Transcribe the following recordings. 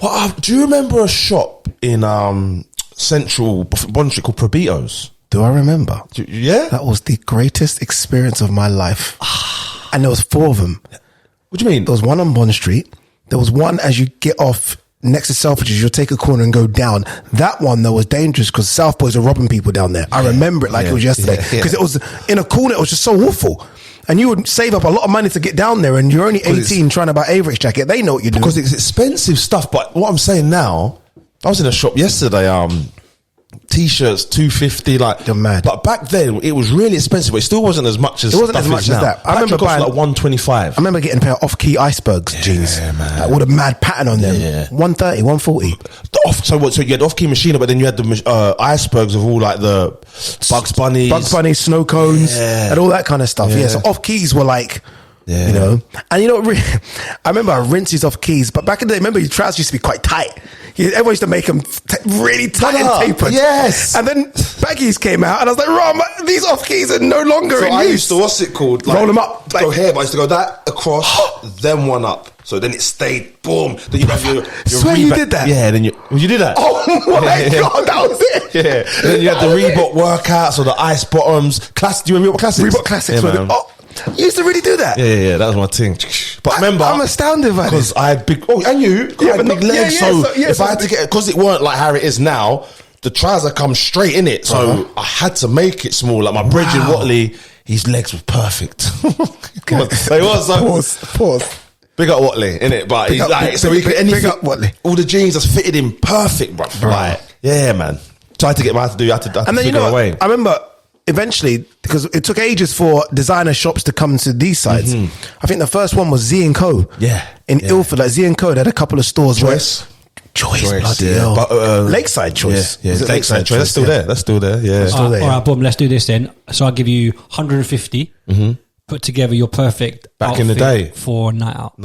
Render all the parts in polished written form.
Do you remember a shop in Central Bond Street called Probito's? Do I remember? Yeah? That was the greatest experience of my life. And there was 4 of them. What do you mean? There was one on Bond Street. There was one as you get off next to Selfridges, you'll take a corner and go down. That one, though, was dangerous because South Boys are robbing people down there. I remember it like it was yesterday. Because it was in a corner, it was just so awful. And you would save up a lot of money to get down there, and you're only 18 trying to buy Average jacket. They know what you're doing. Because it's expensive stuff. But what I'm saying now, I was in a shop yesterday, T-shirts $250, like you're mad. But back then it was really expensive, but it still wasn't as much as that. I remember buying like $125. I remember getting a pair of off-key Icebergs jeans, man, with a mad pattern on them. $130, $140. So you had off-key machine, but then you had the Icebergs of all like the Bugs Bunny, snow cones, and all that kind of stuff. Yeah, so off-keys were like. Yeah. You know, and I remember I rinses off keys, but back in the day, remember your trousers used to be quite tight. Everyone used to make them really tight and tapered. Yes. And then baggies came out, and I was like, Rom, these off keys are no longer in use. I used to, what's it called? Like, roll them up. Go here, but I used to go that across, then one up. So then it stayed, boom. Then you have your swear you did that? Yeah, then you did that? Oh my God, that was it. Yeah. And then you had the Reebok workouts or the ice bottoms. Do you remember Reebok Classics? Reebok Classics. You used to really do that? Yeah, that was my thing. But remember, I'm astounded by this. Because I had big, and you, I had big legs, so if I had to get, because it weren't like how it is now, the trouser comes straight in it, so I had to make it small. Like my Bridget Watley, his legs were perfect. They was Pause. Big up Watley, innit? But he's like, so he could anything. Big up Watley. All the jeans just fitted him perfect, bro. Like, yeah, man. Tried to get my to do. I had to and then figure a way. I remember. Eventually, because it took ages for designer shops to come to these sides. I think the first one was Z & Co. Yeah. In Ilford, like Z & Co. They had a couple of stores. Choice, bloody hell. But, Lakeside Choice. Yeah, Lakeside Choice. That's still there. That's still there. Yeah. All right, boom. Let's do this then. So I'll give you 150. Put together your perfect back in the day for night out.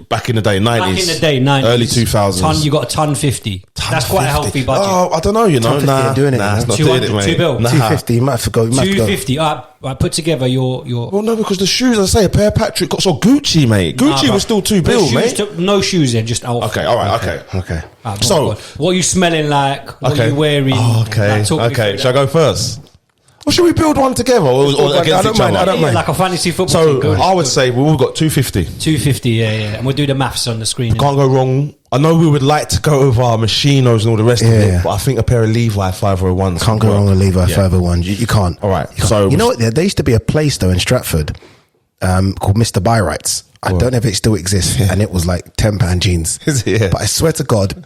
Back in the day, 90s. Back in the day, 90s. Early 2000s. You got a ton 50. That's quite a healthy budget. Oh, I don't know, you know. Nah, doing it. Nah, it's not doing it, mate. 2 bill. 250. You might have to go. 250. All right, put together your. Well, no, because the shoes, I say, a pair of Patrick got so Gucci, mate. Gucci was still 2 bill, mate. No shoes in, just outfit. Okay, all right, okay. So, what are you smelling like? What are you wearing? Okay. Shall I go first? Or should we build one together or against each other? I don't mind. Like a fantasy football team. So I would say we've all got 250. 250, yeah. And we'll do the maths on the screen. Can't go wrong. I know we would like to go with our Machinos and all the rest of it, but I think a pair of Levi 501s can't go wrong with Levi 501s. You can't. All right. So you know what? There used to be a place though in Stratford called Mr. Buy Rights. I don't know if it still exists, and it was like £10 jeans. But I swear to God,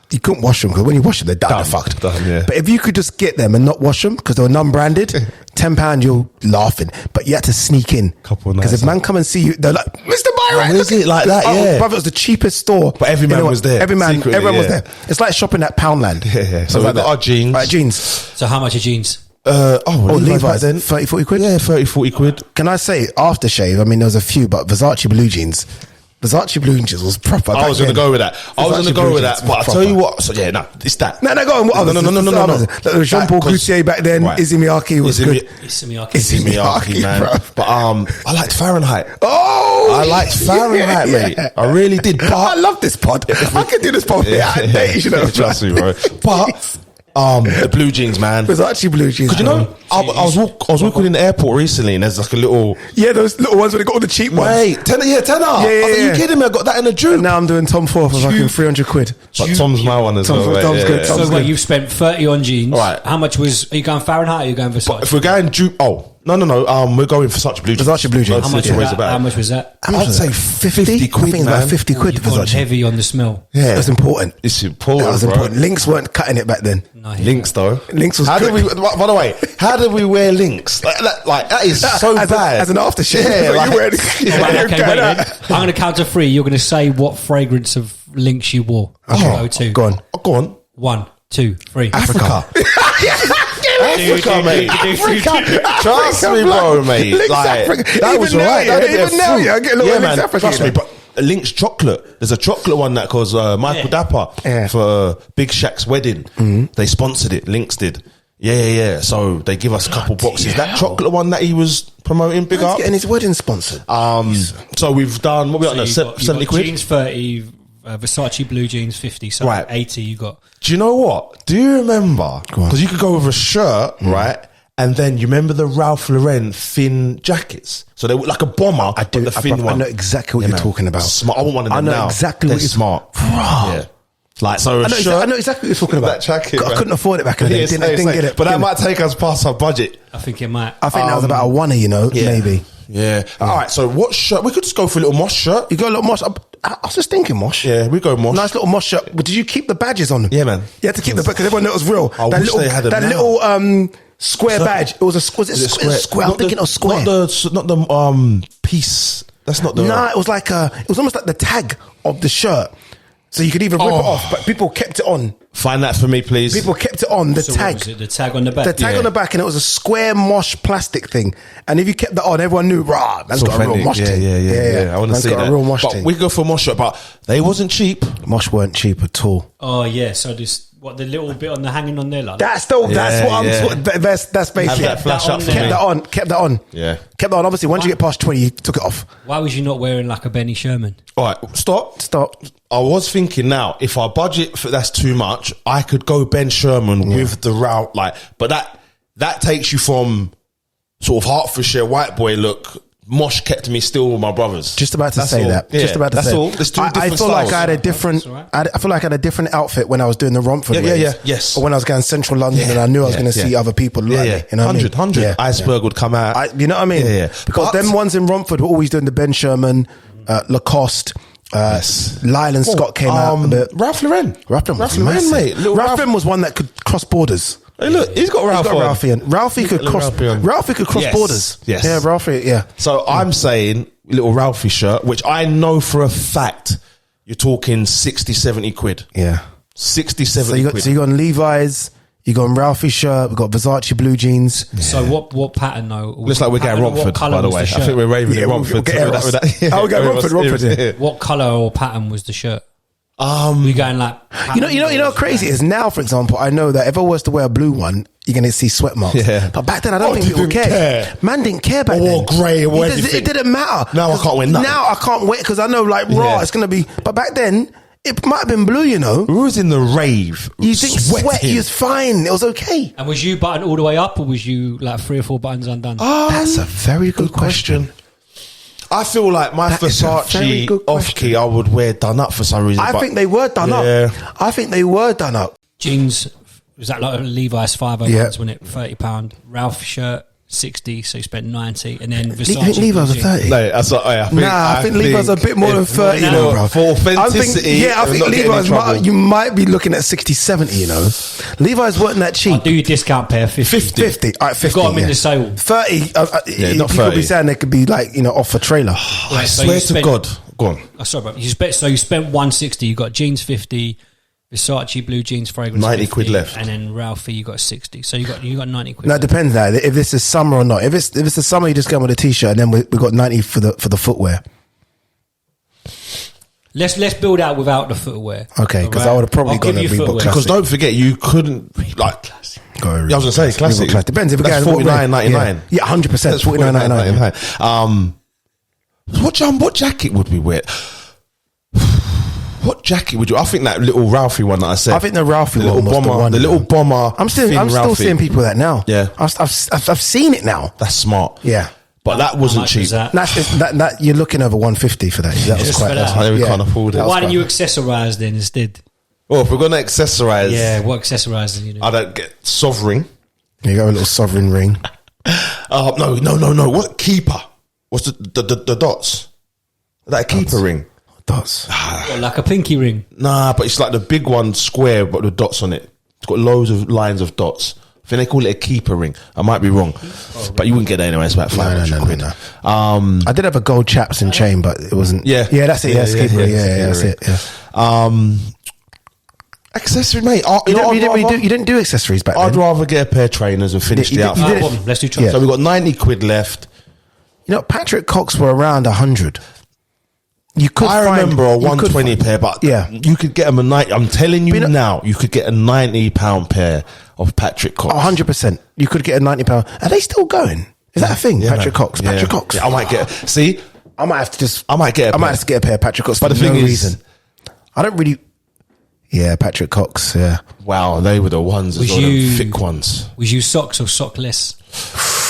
you couldn't wash them because when you wash them, they're done. They're fucked. But if you could just get them and not wash them because they were non-branded, £10, you're laughing. But you had to sneak in because if man come and see you, they're like, Mr. Byron, is it like that? Yeah, brother, it was the cheapest store, but every man was there. Everyone was there. It's like shopping at Poundland. So we've got our jeans. Right, jeans. So how much are jeans? Levi's then 30-40 quid. Yeah, 30-40 quid. Can I say aftershave? I mean, there was a few, but Versace blue jeans was proper. I was going to go with that. But I'll tell you what. So yeah, no, it's that. No, go on. What others? No. Jean-Paul Gaultier back then. Izzy Miyake was good. Izzy Miyake, man. Bro. But I liked Fahrenheit. Oh, I liked Fahrenheit, mate. I really did. But I love this pod. I can do this pod. You know, trust me, bro. But the blue jeans, man. Versace blue jeans. Because you know, I was walking in the airport recently, and there's like a little those little ones where they got all the cheap ones. Wait, tenner. Yeah. Are you kidding me? I got that in a June. And now I'm doing Tom Ford for fucking 300 quid. But Tom's my one as well. Tom's good. So wait, you've spent 30 on jeans. All right. How much are you going Fahrenheit or are you going Versace? If we're going no. We're going for such blue jeans. Versace blue jeans. How much was that? I'd say 50 quid. I think about 50 quid. Versace. Heavy on the smell. Yeah, that's important. It's important. That was important. Links weren't cutting it back then. No, Links though. Links was. By the way, how did we wear links? Like that is so bad as an aftershave. I'm going to count to 3. You're going to say what fragrance of links you wore. Go on. 1, 2, 3. Africa. Africa, mate. Trust me, bro, mate. Like, that was right. Even now, I get a little Links Africa. Trust me, but Links chocolate. There's a chocolate one that caused Michael Dapper for Big Shaq's wedding. They sponsored it. Links did. Yeah. So they give us a couple boxes. That chocolate one that he was promoting, getting his wedding sponsored. So we've done, what we got now, 70 quid? Jeans 30, Versace blue jeans 50, so Right. 80 you got. Do you know what? Do you remember? Because you could go with a shirt, right? And then you remember the Ralph Lauren thin jackets? So they were like a bomber. I do. but the thin I one. know exactly what you're talking about. Smart. I want one of them I know now. exactly They're what you're smart. Bro. Yeah. Like, so a shirt. I know exactly what you're talking about. That jacket, I man. couldn't afford it back in the day. Didn't get it. But that might take us past our budget. I think it might. I think that was about a $1, you know, maybe. Yeah. All right. So what shirt? We could just go for a little Mosh shirt. You got a little Mosh. I was just thinking Mosh. Yeah, we go Mosh. Nice little Mosh shirt. But did you keep the badges on them? Yeah, man. You had to keep the because everyone knew it was real. I wish they had them that now. little square badge. It was a square. I'm thinking it was square. Not the piece. That's not the. Nah, it was like it was almost like the tag of the shirt. So you could even rip it off, but people kept it on. Find that for me, please. People kept it on, the So tag. what was it, the tag on the back? The tag on the back, and it was a square Mosh plastic thing. And if you kept that on, everyone knew, rah, man's got a real Mosh thing. Yeah. I want to see got that. a real Mosh But thing. we go for Mosh shirt, but they wasn't cheap. Mosh weren't cheap at all. Oh yeah, so this the little bit on the hanging on there like That's what I'm. That's basically. Have that flash up for Kept me. that on. Kept that on. Yeah. Kept that on. Obviously, once you get past 20, you took it off. Why was you not wearing like a Benny Sherman? All right, stop. I was thinking now, if our budget for that's too much, I could go Ben Sherman with the route, but that takes you from sort of Hertfordshire white boy look. Mosh kept me still with my brothers. Just about to That's say all. that. Yeah, Just about to that's say. all. There's two I different feel like styles. I had a different. I feel like I had a different outfit when I was doing the Romford. waves. Yes. Or when I was going central London and I knew I was going to see other people. Like me, you know what I mean? 100. Yeah. Iceberg would come out. You know what I mean? Yeah. Because them ones in Romford were always doing the Ben Sherman, Lacoste. Lyle Scott came out a bit. Ralph Lauren. Ralph Lauren, mate. Little Ralph Lauren was one that could cross borders. Hey, look, he's got Ralph. Ralphie could cross. Ralphie could cross borders. Yes. Yeah, Ralphie. Yeah. So I'm saying little Ralphie shirt, which I know for a fact you're talking 60, 70 quid. Yeah. 60, 70 quid. So you got Levi's. You got Ralphie shirt. We got Versace blue jeans. Yeah. So what pattern though? Looks like we're getting Romford, by the way. I think we're raving at Romford. We're getting Romford. Yeah. What colour or pattern was the shirt? We going like you know how crazy it is now. For example, I know that if I was to wear a blue one, you're going to see sweat marks. Yeah. But back then, I don't think people cared. Man didn't care back then. Or grey or anything. It didn't matter. Now I can't wear nothing. Now I can't wear because I know it's going to be. But back then, it might have been blue. You know, we was in the rave. You think sweat? You was fine. It was okay. And was you buttoned all the way up, or was you like 3 or 4 buttons undone? That's a very good question. I feel like my Versace off key, I would wear done up for some reason. I think they were done up. I think they were done up. Jeans, was that like a Levi's 501s, wasn't it? £30. Ralph shirt, 60, so you spent 90, and then Versace. I think Levi's are 30. No, that's what I think Levi's are a bit more than 30, you know, bro. For authenticity, I think Levi's you might be looking at 60, 70, you know. Levi's weren't that cheap. I'll do your discount pair, 50. 50. All right, 50. Got them in the sale. 30. not people 30. be saying they could be like, you know, off a trailer. I swear to God. Go on. Oh, sorry, bro. You spent 160. You got jeans 50, Versace blue jeans fragrance 90 50, quid left, and then Ralphie you got 60. So you got 90 quid. No, it depends now if this is summer or not. If it's the summer, you just go with a t-shirt, and then we got 90 for the footwear. Let's build out without the footwear. Okay, because I would have probably gone a Reebok Classic. Because don't forget, you couldn't like. I was going to say classic. Depends if that's $49.99. Yeah, 100%. That's $49.99. What jacket would we wear? What jacket would you? I think that little Ralphie one that I said. I think the Ralphie one was bomber, the one. The little bomber. I'm still seeing people with that now. Yeah, I've seen it now. That's smart. Yeah, but that wasn't cheap. That you're looking over 150 for that. That was quite. We can't afford it. Why didn't you accessorise then instead? Well, if we're going to accessorise, what accessorising you do? I don't get sovereign. You got a little sovereign ring. No. What keeper? What's the dots? That keeper ring. Dots. Like a pinky ring? Nah, but it's like the big one square, but with dots on it. It's got loads of lines of dots. I think they call it a keeper ring. I might be wrong, but you wouldn't get that anyway. It's about 500 quid. No. I did have a gold chaps and chain, but it wasn't. Yeah, that's it. Keeper ring. That's it. Yeah. Accessory, mate. You didn't do accessories back then. I'd rather get a pair of trainers and finish the outfit. Let's do trainers. So we've got 90 quid left. You know, Patrick Cox were around 100. I remember a 120 pair, but you could get them a 90. I'm telling you now, you could get a £90 pair of Patrick Cox. 100%. You could get a £90. Are they still going? Is that a thing? Patrick Cox. Patrick Cox. Yeah, I might get. See, I might have to get a pair of Patrick Cox. But the thing is, I don't really. Yeah, Patrick Cox. Yeah. Wow, they were the ones as well, the thick ones. Was you socks or sockless?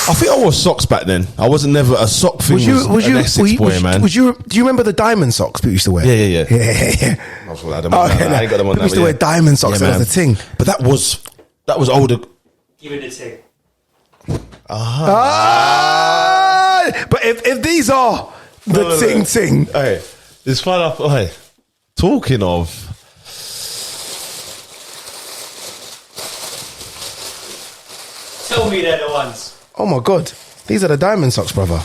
I think I wore socks back then. I wasn't never a sock thing. Was you an Essex boy, man? Do you remember the diamond socks people used to wear? Yeah. I ain't got them on. People used to wear diamond socks. That was the thing. But that was older. Give it a ting. But if these are the ting, hey, it's fun up. Hey, talking of. Tell me they're the ones. Oh my God, these are the diamond socks, brother.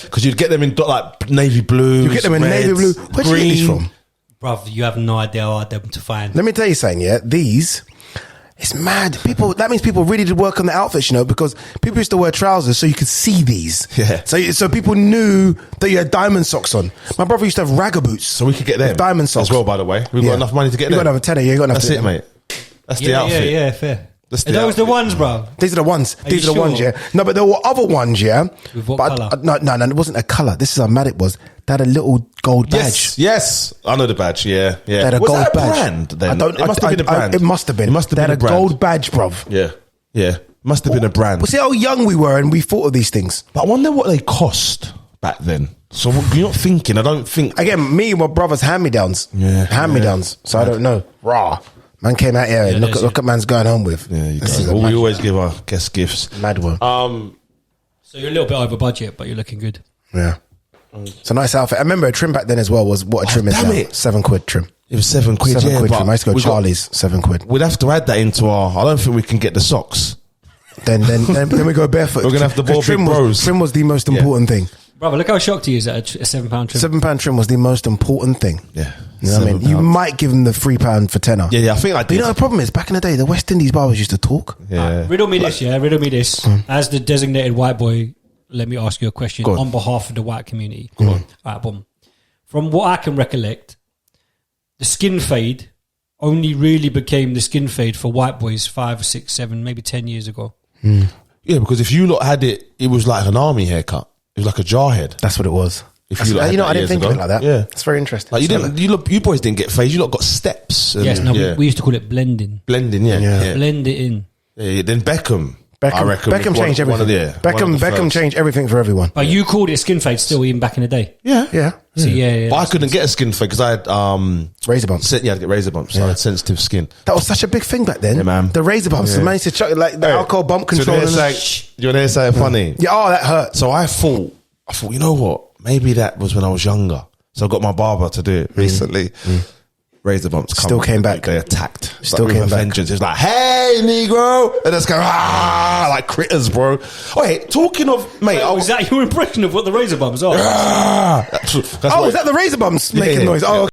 Because you'd get them in like navy blue. You get them in navy blue. Where'd you get these from, bruv? You have no idea how hard them to find. Let me tell you something. Yeah, these. It's mad. That means people really did work on the outfits, because people used to wear trousers so you could see these. Yeah. So people knew that you had diamond socks on. My brother used to have ragga boots, so we could get them diamond socks as well. By the way, we've got enough money to get them. You got another tenner. Yeah, you got enough. That's it, mate. That's the outfit. Yeah, fair. Those the ones, bro. These are the ones. These are the ones, yeah. No, but there were other ones, yeah. With what colour? No, it wasn't a colour. This is how mad it was. They had a little gold badge. Yes. I know the badge, yeah. They had a gold badge. Brand then? It must have been a brand. It must have been. They had a gold badge, bruv. Yeah. Must have been a brand. Well, see how young we were and we thought of these things. But I wonder what they cost back then. So you're not thinking, I don't think. Again, me and my brother's hand-me-downs. Yeah. Hand-me-downs. So I don't know. Raw. Man came out here and look at man's going home with. Yeah, we always give our guest gifts. Mad one. So you're a little bit over budget, but you're looking good. Yeah. It's a nice outfit. I remember a trim back then as well was what a trim is now. £7 trim. It was £7. £7 trim. I used to go Charlie's, £7. We'd have to add that into our. I don't think we can get the socks. Then we go barefoot. We're gonna have to ball big bros. Trim was the most important thing. Brother, look how shocked he is at a £7 trim. £7 trim was the most important thing. Yeah. You know what I mean? You might give them the £3 for tenner. Yeah, I think I did. But you know the problem is, back in the day, the West Indies barbers used to talk. Yeah. Riddle me this. As the designated white boy, let me ask you a question on behalf of the white community. Go on. Right, boom. From what I can recollect, the skin fade only really became the skin fade for white boys 5, 6, 7, maybe 10 years ago. Yeah, because if you lot had it, it was like an army haircut. It was like a jarhead. That's what it was. If you I didn't think of it like that. Yeah, it's very interesting. Like you boys didn't get fades. You lot got steps. We used to call it blending. Blending, yeah. Blend it in. Yeah, then Beckham, I reckon. Beckham changed everything. Beckham changed everything for everyone. But you called it skin fade still, even back in the day. Yeah. So, yeah. But I couldn't get a skin fade because I had razor bumps. Yeah, I'd get razor bumps. So I had sensitive skin. That was such a big thing back then. Yeah, man. The razor bumps. The man used to chuck like the alcohol bump control. You want to hear something funny? Yeah. That hurt. So I thought, you know what? Maybe that was when I was younger. So I got my barber to do it recently. Razor bumps still came back. They attacked. Still came back. Vengeance. It's like, hey, Negro. And it's going, like critters, bro. Wait, talking of, mate. Was that your impression of what the razor bumps are? That's is that the razor bumps making noise? Oh,